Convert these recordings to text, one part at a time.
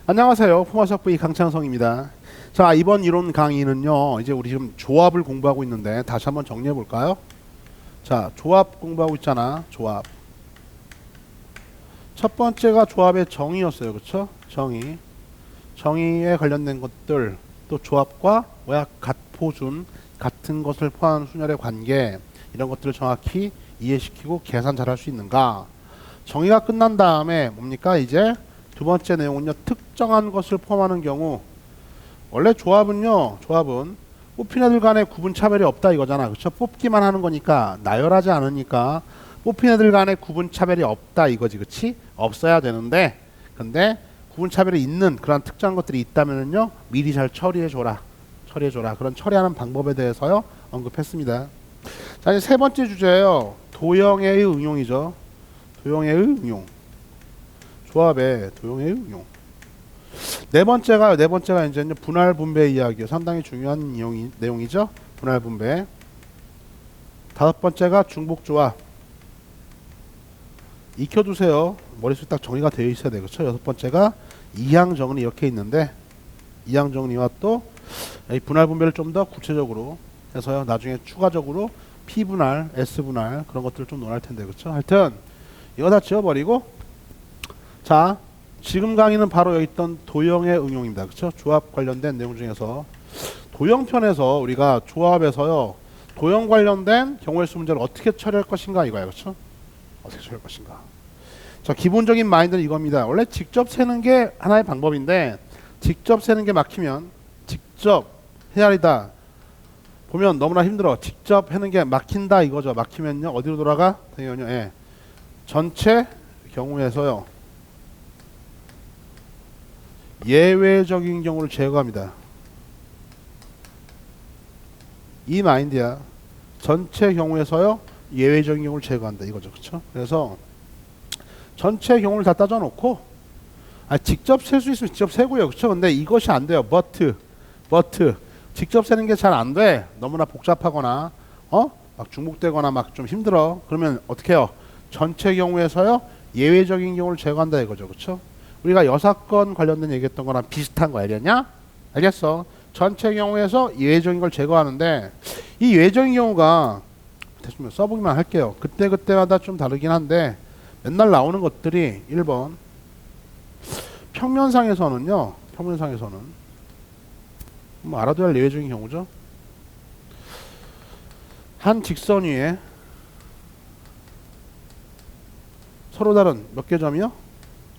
안녕하세요. 포마석V 강창성입니다. 자, 이번 이론 강의는요, 이제 우리 지금 조합을 공부하고 있는데 다시 한번 정리해 볼까요? 자, 조합 공부하고 있잖아. 조합. 첫 번째가 조합의 정의였어요. 그쵸? 정의. 정의에 관련된 것들, 또 조합과 뭐야? 같포준, 같은 것을 포함한 순열의 관계, 이런 것들을 정확히 이해시키고 계산 잘 할 수 있는가? 정의가 끝난 다음에 뭡니까? 이제 두 번째 내용은요, 특정한 것을 포함하는 경우. 원래 조합은 뽑힌 애들 간에 구분 차별이 없다 이거잖아. 그쵸? 뽑기만 하는 거니까, 나열하지 않으니까 뽑힌 애들 간에 구분 차별이 없다 이거지. 그치? 없어야 되는데, 근데 구분 차별이 있는 그런 특정한 것들이 있다면요, 미리 잘 처리해줘라. 그런 처리하는 방법에 대해서요, 언급했습니다. 자, 이제 세 번째 주제예요. 도형의 응용이죠. 도형의 응용. 조합의 도형의 응용. 네 번째가 이제 분할 분배 이야기요. 상당히 중요한 내용이죠. 분할 분배. 다섯 번째가 중복 조합. 익혀두세요. 머릿속에 딱 정리가 되어 있어야 되겠죠. 여섯 번째가 이항 정리 이렇게 있는데, 이항 정리와 또 분할 분배를 좀 더 구체적으로 해서요, 나중에 추가적으로 P분할, S분할 그런 것들을 좀 논할 텐데, 그렇죠? 하여튼 이거 다 지워버리고, 자, 지금 강의는 바로 여기 있던 도형의 응용입니다. 그렇죠? 조합 관련된 내용 중에서 도형편에서 우리가 조합에서요, 도형 관련된 경우의 수 문제를 어떻게 처리할 것인가 이거야. 그렇죠? 어떻게 처리할 것인가. 자, 기본적인 마인드는 이겁니다. 원래 직접 세는 게 하나의 방법인데, 직접 세는 게 막히면 직접 헤아리다 보면 너무나 힘들어. 직접 해는 게 막힌다 이거죠. 막히면요, 어디로 돌아가? 당연히요. 예. 전체 경우에서요, 예외적인 경우를 제거합니다. 이 마인드야. 전체 경우에서요, 예외적인 경우를 제거한다 이거죠. 그렇죠? 그래서 전체 경우를 다 따져 놓고, 직접 셀 수 있으면 직접 세고요. 그렇죠? 근데 이것이 안 돼요. but 직접 세는 게 잘 안 돼. 너무나 복잡하거나 막 중복되거나 막 좀 힘들어. 그러면 어떻게 해요? 전체 경우에서요, 예외적인 경우를 제거한다 이거죠. 그렇죠? 우리가 여사건 관련된 얘기했던 거랑 비슷한 거 알겠냐? 알겠어. 전체 경우에서 예외적인 걸 제거하는데, 이 예외적인 경우가 대충 써보기만 할게요. 그때마다 좀 다르긴 한데, 맨날 나오는 것들이 1번 평면상에서는요, 뭐 알아둬야 할 예외적인 경우죠. 한 직선 위에 서로 다른 몇 개 점이요?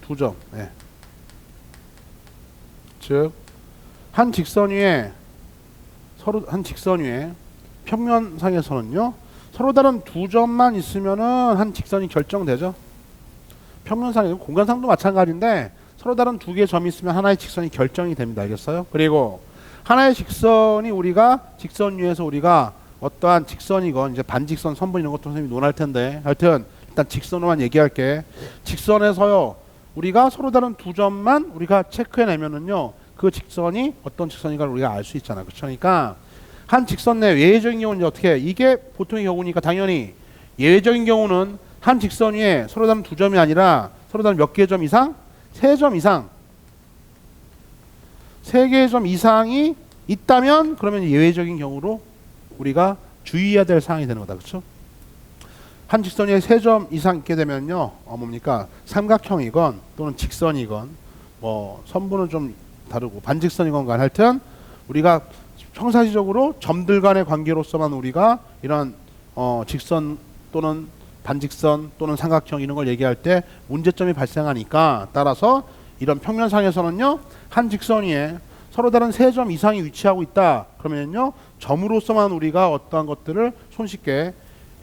2점. 네. 즉, 한 직선 위에 평면상에서는요, 서로 다른 2점만 있으면은 한 직선이 결정되죠. 평면상에 공간상도 마찬가지인데, 서로 다른 2개의 점이 있으면 하나의 직선이 결정이 됩니다. 알겠어요? 그리고 하나의 직선이 직선 위에서 우리가 어떠한 직선이건 이제 반직선, 선분 이런 것도 선생님이 논할 텐데, 하여튼 일단 직선으로만 얘기할게. 직선에서요, 우리가 서로 다른 2점만 우리가 체크해내면은요, 그 직선이 어떤 직선인가를 우리가 알 수 있잖아. 그렇죠? 그러니까 한 직선 내 예외적인 경우는 어떻게 해? 이게 보통의 경우니까 당연히 예외적인 경우는 한 직선 위에 서로 다른 2점이 아니라 서로 다른 몇 개의 점 이상? 3점 이상. 3개의 점 이상이 있다면 그러면 예외적인 경우로 우리가 주의해야 될 사항이 되는 거다. 그렇죠? 한 직선 위에 3점 이상 있게 되면요, 뭡니까? 삼각형이건 또는 직선이건, 뭐 선분은 좀 다르고 반직선이건 간 하여튼 우리가 평상시적으로 점들 간의 관계로서만 우리가 이런 직선 또는 반직선 또는 삼각형 이런 걸 얘기할 때 문제점이 발생하니까, 따라서 이런 평면상에서는요, 한 직선 위에 서로 다른 3점 이상이 위치하고 있다 그러면요, 점으로서만 우리가 어떠한 것들을 손쉽게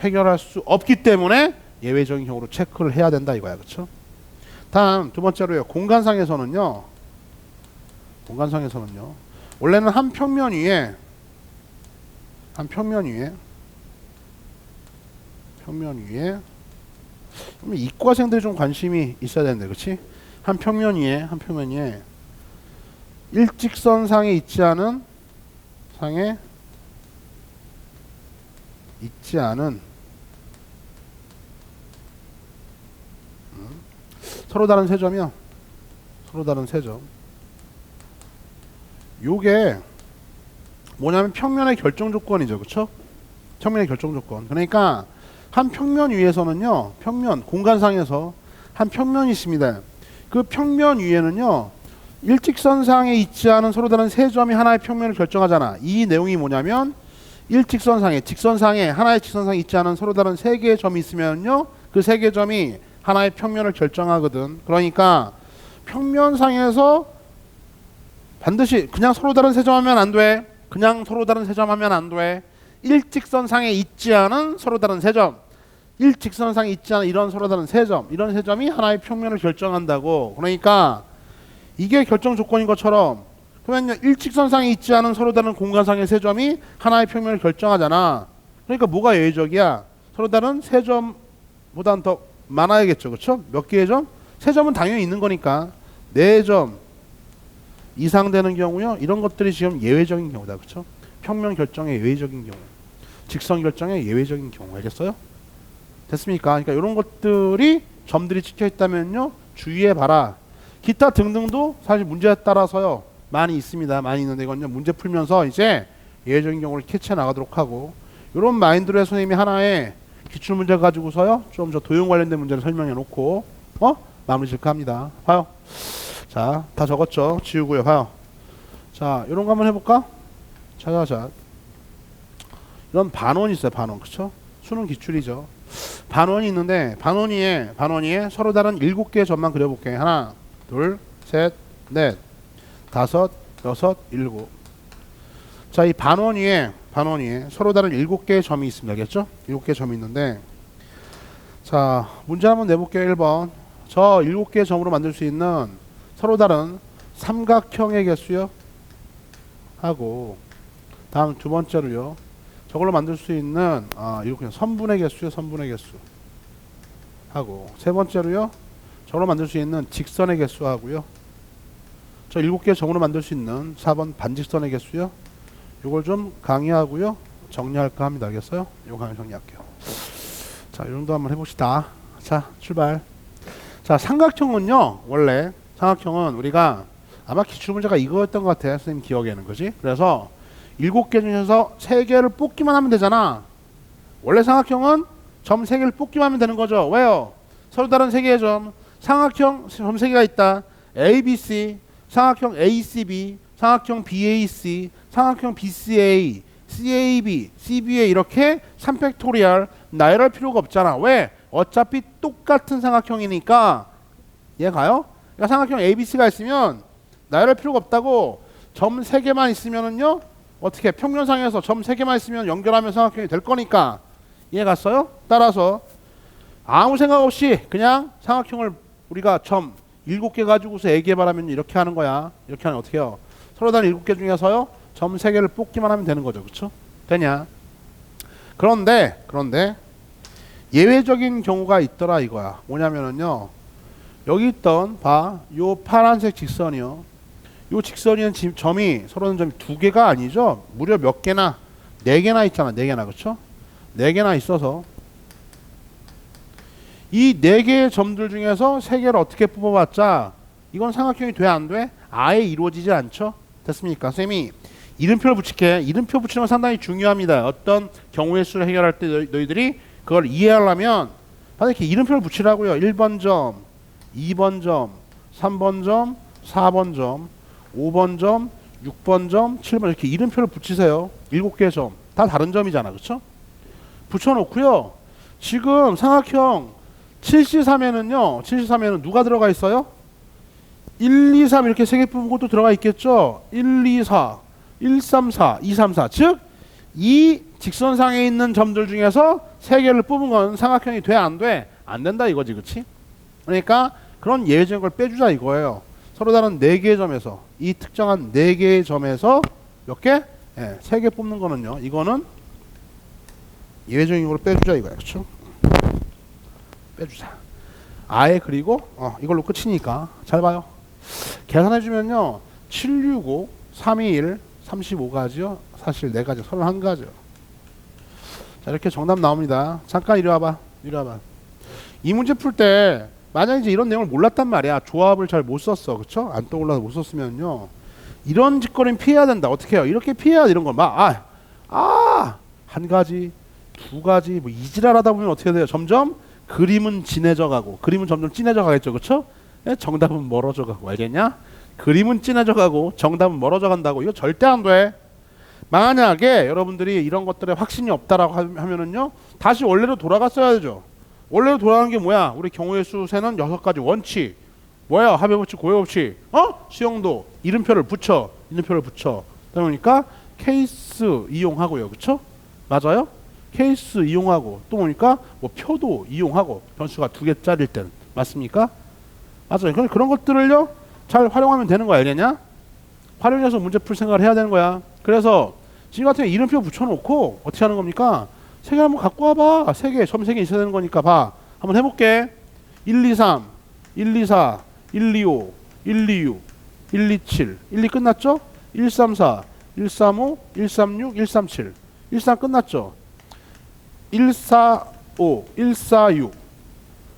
해결할 수 없기 때문에 예외적인 경우로 체크를 해야 된다 이거야. 그렇죠? 다음 두 번째로요, 공간상에서는요, 원래는 한 평면 위에 이과생들이 좀 관심이 있어야 되는데, 그렇지? 한 평면 위에 일직선상에 있지 않은 서로 다른 세 점이요. 서로 다른 세 점. 요게 뭐냐면 평면의 결정 조건이죠. 그쵸? 평면의 결정 조건. 그러니까 한 평면 위에서는요, 평면, 공간상에서 한 평면이 있습니다. 그 평면 위에는요, 일직선상에 있지 않은 서로 다른 세 점이 하나의 평면을 결정하잖아. 이 내용이 뭐냐면 직선상에 하나의 직선상에 있지 않은 서로 다른 세 개의 점이 있으면요, 그 세 개의 점이 하나의 평면을 결정하거든. 그러니까 평면상에서 반드시 그냥 서로 다른 세 점 하면 안 돼. 그냥 서로 다른 세 점 하면 안 돼. 일직선상에 있지 않은 서로 다른 세 점, 일직선상에 있지 않은 이런 서로 다른 세 점, 이런 세 점이 하나의 평면을 결정한다고. 그러니까 이게 결정 조건인 것처럼, 그러면요, 일직선상에 있지 않은 서로 다른 공간상의 세 점이 하나의 평면을 결정하잖아. 그러니까 뭐가 예외적이야? 서로 다른 세 점보다는 더 많아야겠죠. 그렇죠? 몇 개의 점? 세 점은 당연히 있는 거니까 네 점 이상 되는 경우요, 이런 것들이 지금 예외적인 경우다. 그렇죠? 평면 결정의 예외적인 경우, 직선 결정의 예외적인 경우. 알겠어요? 됐습니까? 그러니까 이런 것들이 점들이 찍혀 있다면요, 주의해 봐라. 기타 등등도 사실 문제에 따라서요 많이 있습니다. 많이 있는데 이건요, 문제 풀면서 이제 예외적인 경우를 캐치해 나가도록 하고, 이런 마인드로 해서 선생님이 하나의 기출 문제 가지고서요 좀 저 도형 관련된 문제를 설명해 놓고 마무리 질까 합니다. 봐요. 자, 다 적었죠? 지우고요. 봐요. 자, 이런 거 한번 해볼까? 자, 이런 반원이 있어요. 반원. 그쵸? 수능 기출이죠. 반원이 있는데 반원위에 서로 다른 7개의 점만 그려볼게. 하나, 둘, 셋, 넷, 다섯, 여섯, 일곱. 자, 이 반원위에 서로 다른 7개의 점이 있습니다. 알겠죠? 7개의 점이 있는데, 자, 문제 한번 내볼게요. 1번. 저 7개의 점으로 만들 수 있는 서로 다른 삼각형의 개수요 하고, 다음 두 번째로요, 저걸로 만들 수 있는 이렇게 선분의 개수요, 선분의 개수 하고, 세 번째로요, 저걸로 만들 수 있는 직선의 개수 하고요, 저 7개 점으로 만들 수 있는 4번 반직선의 개수요, 요걸 좀 강의하고요 정리할까 합니다. 알겠어요? 요 강의 정리할게요. 자, 이 정도 한번 해봅시다. 자, 출발. 자, 삼각형은요, 원래 삼각형은 우리가 아마 기출문제가 이거였던 것 같아. 선생님 기억에는. 그지? 그래서 7개 중에서 3개를 뽑기만 하면 되잖아. 원래 삼각형은 점 3개를 뽑기만 하면 되는 거죠. 왜요? 서로 다른 3개의 점. 삼각형 점 3개가 있다. ABC, 삼각형 ACB, 삼각형 BAC, 삼각형 BCA, CAB, CBA 이렇게 3팩토리얼 나열할 필요가 없잖아. 왜? 어차피 똑같은 삼각형이니까. 이해가요? 그러니까 삼각형 ABC가 있으면 나열할 필요가 없다고. 점 3개만 있으면은요, 어떻게 평면상에서 점 3개만 있으면 연결하면 삼각형이 될 거니까. 이해 갔어요? 따라서 아무 생각 없이 그냥 삼각형을 우리가 점 7개 가지고서 얘기해 말하면 이렇게 하는 거야. 이렇게 하면 어떻게 해요? 서로 다른 7개 중에서요, 점 3개를 뽑기만 하면 되는 거죠. 그쵸? 되냐? 그런데 예외적인 경우가 있더라 이거야. 뭐냐면은요, 여기 있던 요 파란색 직선이요, 요 직선이는 지금 점이 서로는 점이 2개가 아니죠. 무려 몇 개나 4개나 있잖아. 4개나. 그쵸? 4개나 있어서 이 4개의 점들 중에서 3개를 어떻게 뽑아봤자 이건 삼각형이 돼 안 돼? 아예 이루어지지 않죠. 됐습니까? 선생님이 이름표를 붙일게. 이름표 붙이는 건 상당히 중요합니다. 어떤 경우의 수를 해결할 때 너희들이 그걸 이해하려면 바로 이렇게 이름표를 붙이라고요. 1번 점, 2번 점, 3번 점, 4번 점, 5번 점, 6번 점, 7번 이렇게 이름표를 붙이세요. 7개의 점. 다 다른 점이잖아. 그렇죠? 붙여놓고요. 지금 삼각형 7C3에는 누가 들어가 있어요? 1, 2, 3 이렇게 3개 뽑은 것도 들어가 있겠죠? 1, 2, 4, 1, 3, 4, 2, 3, 4. 즉, 이 직선상에 있는 점들 중에서 3개를 뽑은 건 삼각형이 돼, 안 돼? 안 된다 이거지, 그치? 그러니까 그런 예외적인 걸 빼주자 이거예요. 서로 다른 4개의 점에서, 이 특정한 4개의 점에서 몇 개? 3개 뽑는 거는요, 이거는 예외적인 걸 빼주자 이거야. 그쵸? 빼주자. 아예. 그리고 이걸로 끝이니까 잘 봐요. 계산해주면요, 765, 321, 35가지요. 사실 4가지, 31가지요. 자, 이렇게 정답 나옵니다. 잠깐 이리 와봐. 이 문제 풀 때 만약에 이제 이런 내용을 몰랐단 말이야. 조합을 잘 못 썼어. 그쵸? 안 떠올라서 못 썼으면요, 이런 짓거리는 피해야 된다. 어떻게 해요? 이렇게 피해야 이런 거. 막 한 가지, 두 가지 뭐 이지랄하다 보면 어떻게 돼요? 점점 그림은 진해져 가고, 그림은 점점 진해져 가겠죠, 그렇죠? 정답은 멀어져 가고, 알겠냐? 그림은 진해져 가고 정답은 멀어져 간다고. 이거 절대 안 돼. 만약에 여러분들이 이런 것들에 확신이 없다라고 하면은요, 다시 원래로 돌아갔어야 되죠. 원래로 돌아가는 게 뭐야? 우리 경우의 수 세는 6가지 원칙. 뭐야? 합의 법칙, 고유 법칙. 수용도 이름표를 붙여. 그러니까 케이스 이용하고요. 그렇죠? 맞아요? 케이스 이용하고 또 보니까 뭐 표도 이용하고 변수가 2개짜리일 때는 맞습니까? 맞아요. 그런 것들을요 잘 활용하면 되는 거 알겠냐? 활용해서 문제 풀 생각을 해야 되는 거야. 그래서 지금 같은 경우 이름표 붙여놓고 어떻게 하는 겁니까? 3개 한번 갖고 와봐. 3개, 처음 3개 있어야 되는 거니까 봐. 한번 해볼게. 1, 2, 3, 1, 2, 4, 1, 2, 5, 1, 2, 6, 1, 2, 7. 1, 2 끝났죠? 1, 3, 4, 1, 3, 5, 1, 3, 6, 1, 3, 7. 1, 3 끝났죠? 1, 4, 5, 1, 4, 6.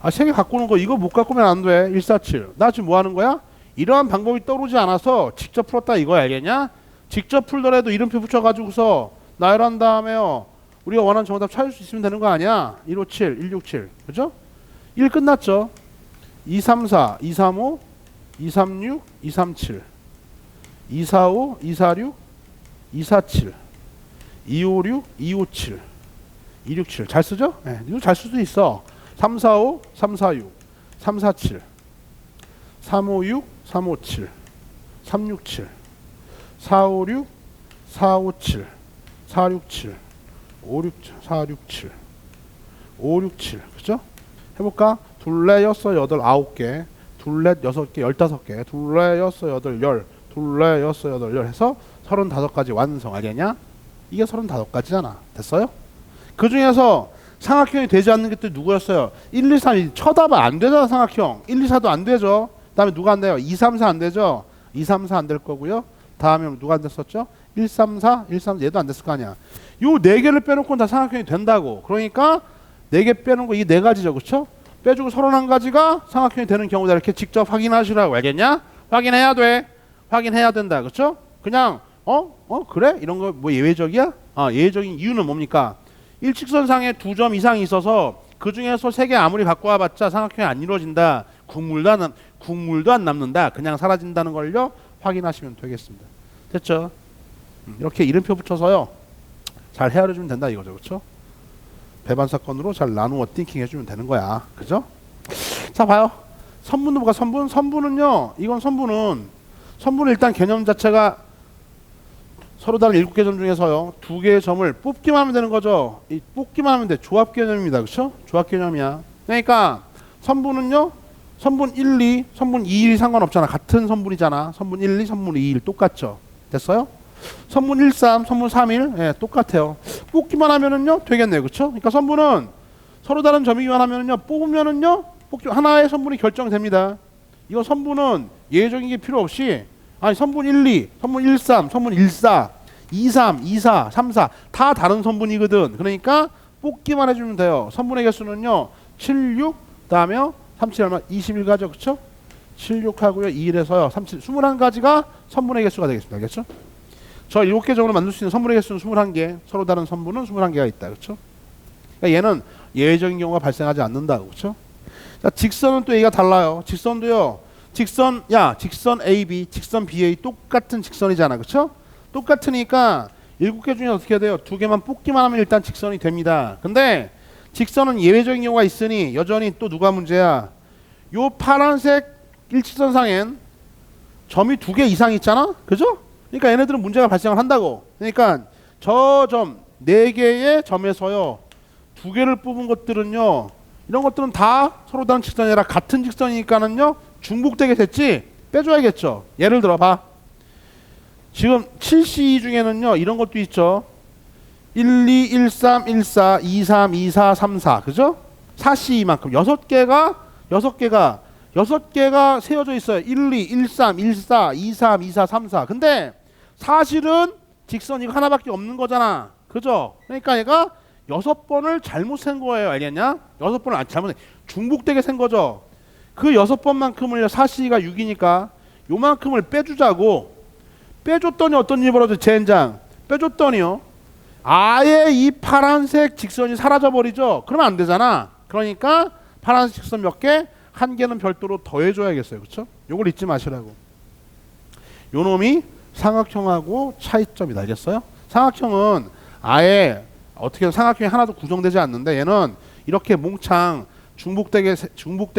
3개 갖고 오는 거 이거 못 갖고 오면 안 돼. 1, 4, 7. 나 지금 뭐 하는 거야? 이러한 방법이 떠오르지 않아서 직접 풀었다 이거야. 알겠냐? 직접 풀더라도 이름표 붙여가지고서 나열한 다음에요. 우리가 원하는 정답 찾을 수 있으면 되는 거 아니야? 1, 5, 7, 1, 6, 7. 그죠? 1 끝났죠? 2, 3, 4, 2, 3, 5, 2, 3, 6, 2, 3, 7. 2, 4, 5, 2, 4, 6, 2, 4, 7. 2, 5, 6, 2, 5, 7. 2, 6, 7. 잘 쓰죠? 네, 이거 잘 쓸 수도 있어. 3, 4, 5, 3, 4, 6. 3, 4, 7. 3, 5, 6, 3, 5, 7. 3, 6, 7. 4, 5, 6, 4, 5, 7. 4, 6, 7. 5, 6, 4, 6, 7. 5, 6, 7. 그죠? 해볼까? 둘레, 여섯, 여덟, 9개. 둘레, 6개, 15개. 둘레, 여섯, 여덟, 10. 둘레, 여섯, 여덟, 10 해서 35가지 완성. 알겠냐? 이게 35가지잖아. 됐어요? 그 중에서 삼각형이 되지 않는 것들 누구였어요? 1, 2, 3. 쳐다봐. 안 되잖아, 삼각형. 1, 2, 4도 안 되죠. 그 다음에 누가 안 돼요? 2, 3, 4 안 되죠? 2, 3, 4 안 될 거고요. 다음에 누가 안 됐었죠? 1, 3, 4, 1, 3, 얘도 안 됐을 거 아니야. 요 4개를 빼놓고는 다 삼각형이 된다고. 그러니까 4개 빼놓은 거 이 4가지죠. 그렇죠? 빼주고 31가지가 삼각형이 되는 경우다. 이렇게 직접 확인하시라고. 알겠냐? 확인해야 돼. 확인해야 된다. 그렇죠? 그냥 그래? 이런 거 뭐 예외적이야? 예외적인 이유는 뭡니까? 일직선상에 2점 이상이 있어서 그 중에서 3개 아무리 갖고 와봤자 삼각형이 안 이루어진다. 국물도 안 남는다. 그냥 사라진다는 걸요 확인하시면 되겠습니다. 됐죠? 이렇게 이름표 붙여서요 잘 헤아려주면 된다 이거죠. 그렇죠? 배반 사건으로 잘 나누어 띵킹 해주면 되는 거야. 그죠? 자 봐요. 선분도 뭐가 선분은요 이건 선분은 일단 개념 자체가 서로 다른 7개 점 중에서요 2개의 점을 뽑기만 하면 되는 거죠. 이 뽑기만 하면 돼. 조합 개념입니다. 그렇죠? 조합 개념이야. 그러니까 선분은요 선분 1, 2, 선분 2, 1이 상관없잖아. 같은 선분이잖아. 선분 1, 2, 선분 2, 1 똑같죠. 됐어요? 선분 1, 3, 선분 3, 1 똑같아요. 뽑기만 하면은요 되겠네요. 그렇죠? 그러니까 선분은 서로 다른 점이기만 하면은요 뽑으면은요 하나의 선분이 결정됩니다. 이거 선분은 예외적인 게 필요 없이 선분 1, 2, 선분 1, 3, 선분 1, 4, 2, 3, 2, 4, 3, 4 다 다른 선분이거든. 그러니까 뽑기만 해주면 돼요. 선분의 개수는요 7, 6 다음에 3, 7 얼마? 21가죠. 그쵸? 7, 6하고요 2, 1에서요 3, 7 21가지가 선분의 개수가 되겠습니다. 알겠죠? 저 7개 점으로 만들 수 있는 선분의 개수는 21개, 서로 다른 선분은 21개가 있다. 그렇죠? 그러니까 얘는 예외적인 경우가 발생하지 않는다고. 그렇죠? 자, 직선은 또 얘기가 달라요. 직선도요. 직선 AB, 직선 BA 똑같은 직선이잖아. 그렇죠? 똑같으니까 7개 중에 어떻게 해야 돼요? 2개만 뽑기만 하면 일단 직선이 됩니다. 근데 직선은 예외적인 경우가 있으니 여전히 또 누가 문제야? 요 파란색 일직선상엔 점이 2개 이상 있잖아. 그죠? 그러니까 얘네들은 문제가 발생을 한다고. 그러니까 저 점 4개의 점에서요 2개를 뽑은 것들은요 이런 것들은 다 서로 다른 직선이 아니라 같은 직선이니까는요 중복되게 됐지 빼줘야겠죠. 예를 들어 봐. 지금 7C 중에는요 이런 것도 있죠. 1, 2, 1, 3, 1, 4, 2, 3, 2, 4, 3, 4 그죠? 4C만큼 6개가 세워져 있어요. 1, 2, 1, 3, 1, 4, 2, 3, 2, 4, 3, 4 근데 사실은 직선 이거 하나밖에 없는 거잖아. 그죠? 그러니까 얘가 6번을 잘못 센 거예요. 알겠냐? 6번을 잘못 중복되게 센 거죠. 그 6번만큼을 4C가 6이니까 요만큼을 빼주자고 빼줬더니 어떤 일이 벌어져? 젠장. 빼줬더니요. 아예 이 파란색 직선이 사라져 버리죠. 그러면 안 되잖아. 그러니까 파란색 직선 몇 개? 한 개는 별도로 더해줘야겠어요. 그렇죠? 요걸 잊지 마시라고. 요 놈이 삼각형하고 차이점이다. 알겠어요? 삼각형은 아예 어떻게 삼각형이 하나도 구성되지 않는데 얘는 이렇게 몽창 중복되게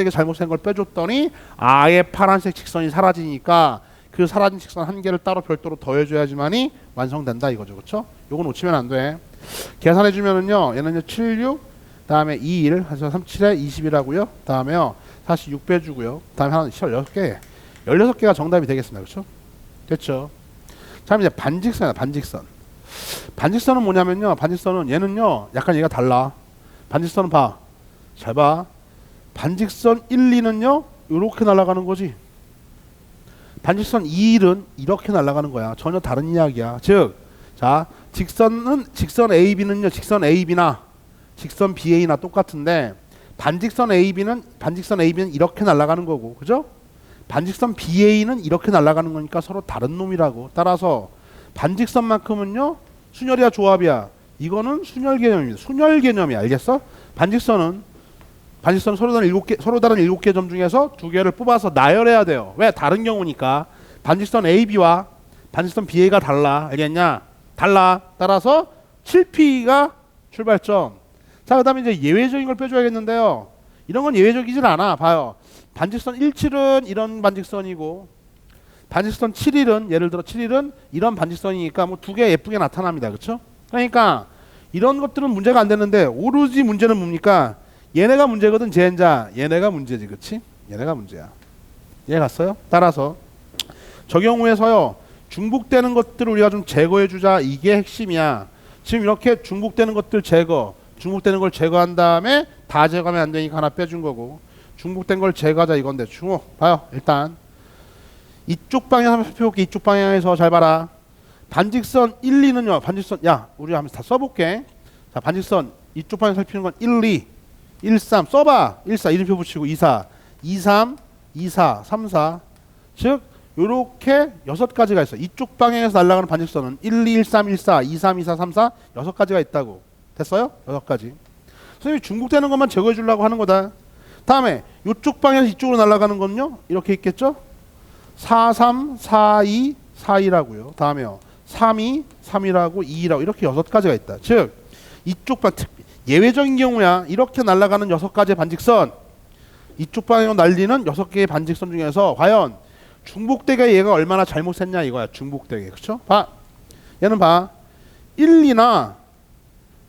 잘못된 걸 빼줬더니 아예 파란색 직선이 사라지니까 그 사라진 직선 한 개를 따로 별도로 더해줘야지만이 완성된다 이거죠. 그렇죠? 요거 놓치면 안 돼. 계산해주면은요. 얘는요 76 다음에 21 해서 37에 20이라고요. 다음에요 46 빼주고요. 다음에 하나 16개 16개가 정답이 되겠습니다. 그렇죠? 됐죠? 자 이제 반직선이다. 반직선은 뭐냐면요. 반직선은 얘는요 약간 얘가 달라. 반직선은 봐. 잘 봐. 반직선 1, 2는요 이렇게 날아가는 거지. 반직선 2, 1은 이렇게 날아가는 거야. 전혀 다른 이야기야. 즉, 자 직선 AB는요 직선 AB나 직선 BA나 똑같은데 반직선 AB는 이렇게 날아가는 거고, 그죠? 반직선 BA는 이렇게 날아가는 거니까 서로 다른 놈이라고. 따라서 반직선만큼은요 순열이야 조합이야. 이거는 순열 개념입니다. 순열 개념이 알겠어? 반직선은 서로 다른 7개 점 중에서 2개를 뽑아서 나열해야 돼요. 왜? 다른 경우니까. 반직선 AB와 반직선 BA가 달라. 알겠냐? 달라. 따라서 7P가 출발점. 자, 그 다음에 이제 예외적인 걸 빼줘야겠는데요. 이런 건 예외적이질 않아. 봐요. 반직선 17은 이런 반직선이고 반직선 7일은 예를 들어 7일은 이런 반직선이니까 뭐 2개 예쁘게 나타납니다. 그렇죠? 그러니까 이런 것들은 문제가 안 되는데 오로지 문제는 뭡니까? 얘네가 문제거든. 젠자. 얘네가 문제지. 그치? 얘네가 문제야. 이해 갔어요? 따라서 저 경우에서요 중복되는 것들을 우리가 좀 제거해 주자. 이게 핵심이야. 지금 이렇게 중복되는 것들 중복되는 걸 제거한 다음에 다 제거하면 안 되니까 하나 빼준 거고 중복된 걸 제거하자 이건데 주목 봐요. 일단 이쪽 방향 한번 살펴볼게. 이쪽 방향에서 잘 봐라. 반직선 1, 2는요 반직선 야 우리 한번 다 써볼게. 자 반직선 이쪽 방향 살피는 건 1, 2 1, 3 써봐. 1, 4 이름표 붙이고 2, 4 2, 3 2, 4 3, 4 즉 요렇게 6가지가 있어. 이쪽 방향에서 날아가는 반직선은 1, 2, 1, 3, 1, 4 2, 3, 2, 4 3, 4 6가지가 있다고. 됐어요? 6가지. 선생님이 중복되는 것만 제거해 주려고 하는 거다. 다음에 이쪽 방향에서 이쪽으로 날아가는 건요 이렇게 있겠죠? 4, 3, 4, 2, 4, 2라고요. 다음에요 3, 2, 3이라고 2라고 이렇게 6가지가 있다. 즉 이쪽 예외적인 경우야. 이렇게 날아가는 6가지의 반직선 이쪽 방향으로 날리는 6개의 반직선 중에서 과연 중복되게 얘가 얼마나 잘못했냐 이거야. 중복되게. 그쵸? 봐. 얘는 봐. 1, 2나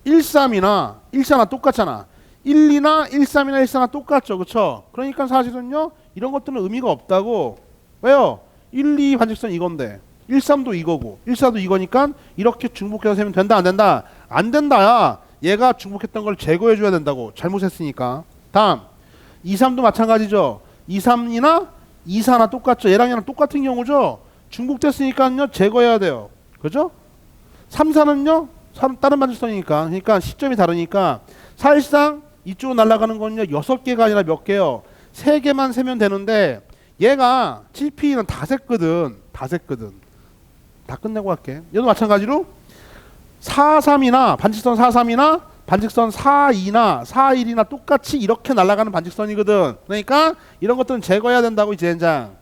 1, 3이나 1, 4나 똑같잖아. 1, 2나 1, 3이나 1, 4나 똑같죠. 그쵸? 그러니까 사실은요 이런 것들은 의미가 없다고. 왜요? 1, 2 반직선 이건데 1, 3도 이거고 1, 4도 이거니까 이렇게 중복해서 세면 된다 안 된다? 안 된다야. 얘가 중복했던 걸 제거해 줘야 된다고. 잘못했으니까. 다음 2, 3도 마찬가지죠. 2, 3이나 2, 4나 똑같죠. 얘랑 똑같은 경우죠. 중복됐으니까요 제거해야 돼요. 그죠? 3, 4는요 다른 반직선이니까. 그러니까 시점이 다르니까 사실상 이쪽으로 날아가는 건요 6개가 아니라 몇 개요? 3개만 세면 되는데 얘가 7P는 다 셌거든. 다 끝내고 할게. 얘도 마찬가지로 4, 3이나 반직선 4, 3이나 반직선 4, 2나 4, 1이나 똑같이 이렇게 날아가는 반직선이거든. 그러니까 이런 것들은 제거해야 된다고 이 젠장.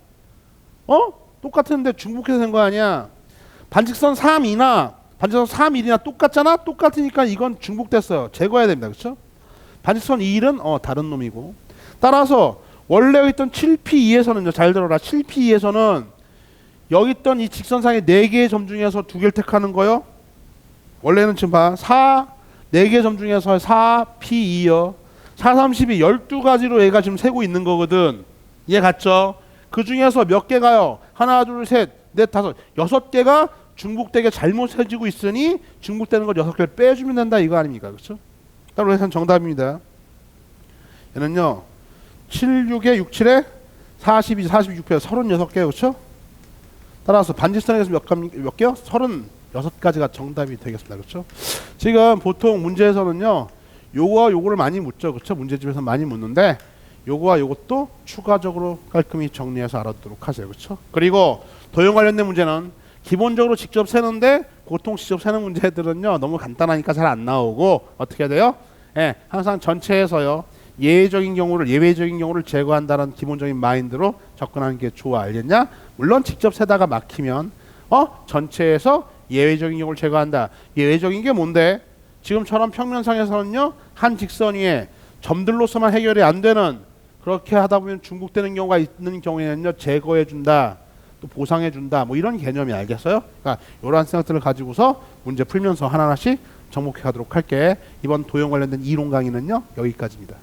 똑같은데 중복해서 된 거 아니야. 반직선 3, 2나 반직선 3, 1이나 똑같잖아. 똑같으니까 이건 중복됐어요. 제거해야 됩니다. 그렇죠? 반직선 2, 1은 다른 놈이고. 따라서 원래 있던 7P2에서는요. 잘 들어라. 7P2에서는 여기 있던 이 직선상의 4개의 점 중에서 2개를 택하는 거요. 원래는 지금 봐. 4개의 점 중에서 4P2요. 4, 32, 12가지로 얘가 지금 세고 있는 거거든. 이해 갔죠? 그 중에서 몇 개가요? 하나, 둘, 셋, 넷, 다섯, 6개가 중복되게 잘못 세지고 있으니 중복되는 걸 6개를 빼주면 된다 이거 아닙니까? 그렇죠? 따로 해서 정답입니다. 얘는요. 7, 6에 6, 7에 42, 46에 36개 그렇죠? 따라서 반직선에서 몇 개요? 36가지가 정답이 되겠습니다. 그렇죠? 지금 보통 문제에서는요. 요거와 요거를 많이 묻죠. 그렇죠? 문제집에서 많이 묻는데 요거와 요것도 추가적으로 깔끔히 정리해서 알아두도록 하세요. 그렇죠? 그리고 도형 관련된 문제는 기본적으로 직접 세는데 보통 직접 세는 문제들은요 너무 간단하니까 잘 안 나오고 어떻게 돼요? 예, 항상 전체에서요 예외적인 경우를 제거한다는 기본적인 마인드로 접근하는 게 좋아. 알겠냐? 물론 직접 세다가 막히면 전체에서 예외적인 경우를 제거한다. 예외적인 게 뭔데? 지금처럼 평면상에서는요 한 직선 위에 점들로서만 해결이 안 되는, 그렇게 하다 보면 중복되는 경우가 있는 경우에는요 제거해 준다, 또 보상해 준다, 뭐 이런 개념이. 알겠어요? 그러니까 이러한 생각들을 가지고서 문제 풀면서 하나하나씩 접목해 가도록 할게. 이번 도형 관련된 이론 강의는요 여기까지입니다.